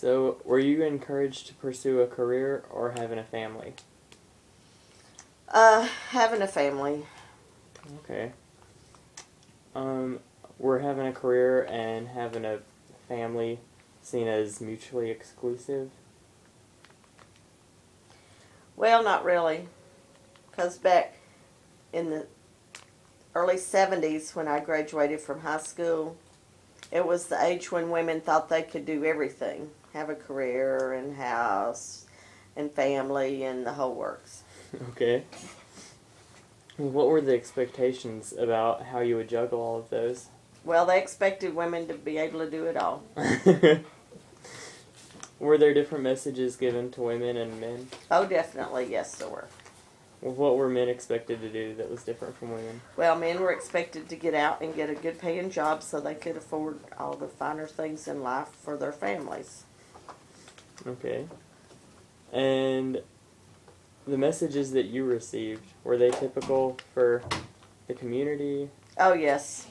So, were you encouraged to pursue a career or having a family? Having a family. Okay. Were having a career and having a family seen as mutually exclusive? Well, not really. Because back in the early 70s when I graduated from high school, it was the age when women thought they could do everything. Have a career and house and family and the whole works. Okay. What were the expectations about how you would juggle all of those? Well, they expected women to be able to do it all. Were there different messages given to women and men? Oh, definitely, yes, there were. What were men expected to do that was different from women? Well, men were expected to get out and get a good paying job so they could afford all the finer things in life for their families. Okay. And the messages that you received, were they typical for the community? Oh, yes.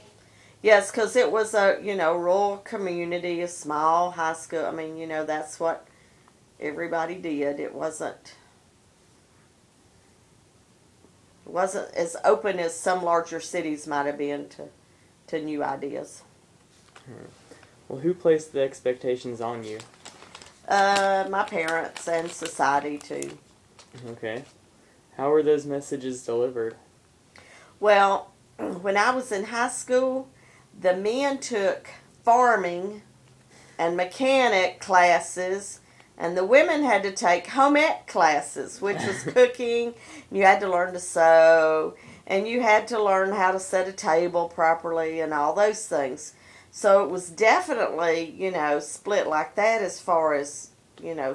Yes, because it was a, rural community, a small high school. I mean, that's what everybody did. It wasn't as open as some larger cities might have been to new ideas. Well, who placed the expectations on you? My parents and society, too. Okay. How were those messages delivered? Well, when I was in high school, the men took farming and mechanic classes, and the women had to take home ec classes, which was cooking. You had to learn to sew, and you had to learn how to set a table properly and all those things. So it was definitely, split like that as far as,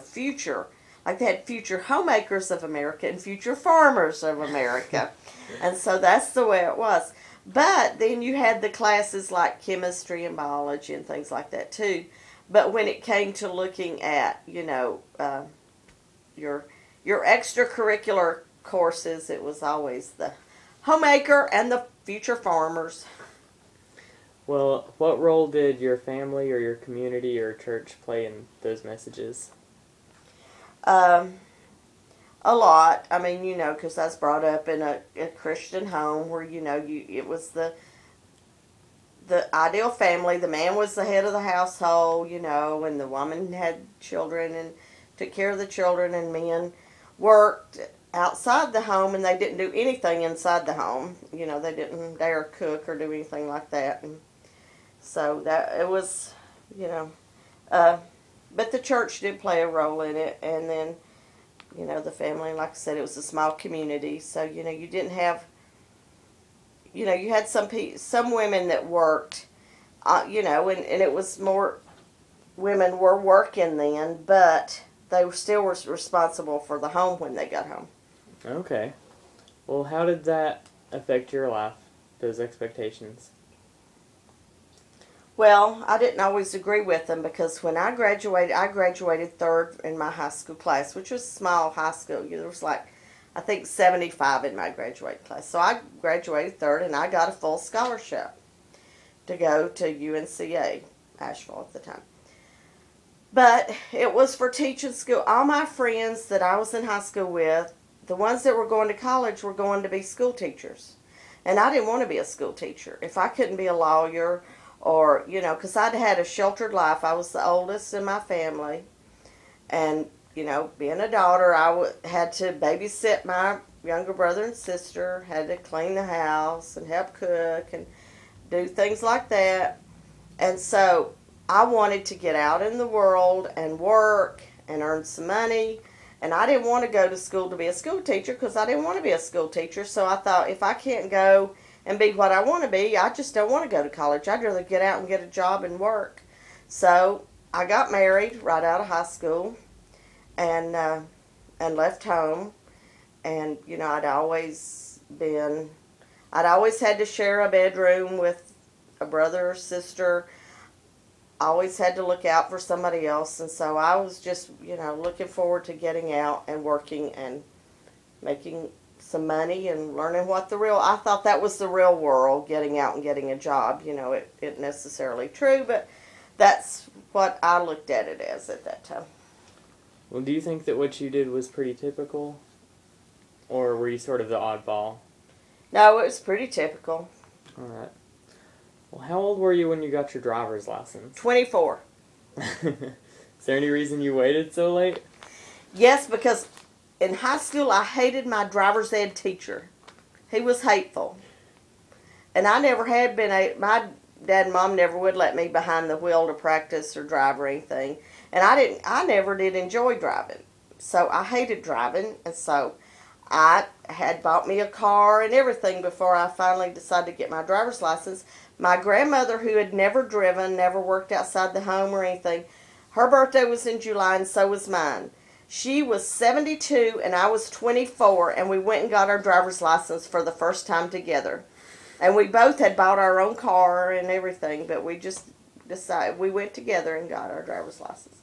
future. Like they had future homemakers of America and future farmers of America. And so that's the way it was. But then you had the classes like chemistry and biology and things like that too. But when it came to looking at, your extracurricular courses, it was always the homemaker and the future farmers. Well, what role did your family or your community or church play in those messages? A lot. I mean, because I was brought up in a Christian home where, it was the ideal family. The man was the head of the household, and the woman had children and took care of the children, and men worked outside the home, and they didn't do anything inside the home. They didn't dare cook or do anything like that. And so that it was, but the church did play a role in it, and then, the family, like I said, it was a small community, so, you didn't have, you had some women that worked, and it was more, women were working then, but they still were responsible for the home when they got home. Okay. Well, how did that affect your life, those expectations? Well, I didn't always agree with them because when I graduated third in my high school class, which was a small high school. There was I think 75 in my graduating class. So I graduated third and I got a full scholarship to go to UNCA, Asheville at the time. But it was for teaching school. All my friends that I was in high school with, the ones that were going to college were going to be school teachers. And I didn't want to be a school teacher. If I couldn't be a lawyer or, because I'd had a sheltered life. I was the oldest in my family. And, being a daughter, I had to babysit my younger brother and sister, had to clean the house and help cook and do things like that. And so I wanted to get out in the world and work and earn some money. And I didn't want to go to school to be a school teacher because I didn't want to be a school teacher. So I thought, if I can't go and be what I want to be, I just don't want to go to college. I'd rather get out and get a job and work. So I got married right out of high school and left home. And, I'd always had to share a bedroom with a brother or sister. I always had to look out for somebody else. And so I was just, looking forward to getting out and working and making some money and learning I thought that was the real world, getting out and getting a job. It necessarily true, but That's what I looked at it as at that time. Well, do you think that what you did was pretty typical? Or were you sort of the oddball? No, it was pretty typical. Alright. Well, how old were you when you got your driver's license? 24. Is there any reason you waited so late? Yes, because in high school I hated my driver's ed teacher. He was hateful. And I never had been my dad and mom never would let me behind the wheel to practice or drive or anything. And I never did enjoy driving. So I hated driving, and so I had bought me a car and everything before I finally decided to get my driver's license. My grandmother, who had never driven, never worked outside the home or anything, her birthday was in July and so was mine. She was 72 and I was 24, and we went and got our driver's license for the first time together. And we both had bought our own car and everything, but we just decided, we went together and got our driver's license.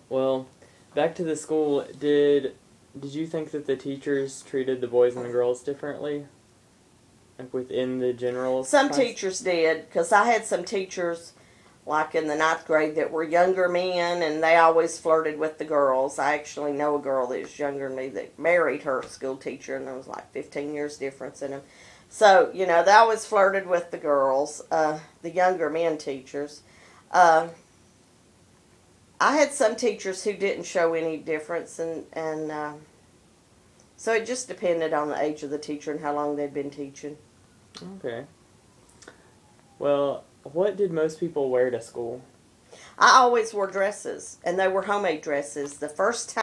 Well, back to the school, did you think that the teachers treated the boys and the girls differently? Like within the general Some class? teachers did, because I had some teachers, like in the 9th grade, that were younger men, and they always flirted with the girls. I actually know a girl that was younger than me that married her school teacher, and there was like 15 years difference in them. So, you know, they always flirted with the girls, the younger men teachers. I had some teachers who didn't show any difference, and so it just depended on the age of the teacher and how long they'd been teaching. Okay. Well, what did most people wear to school? I always wore dresses, and they were homemade dresses. The first time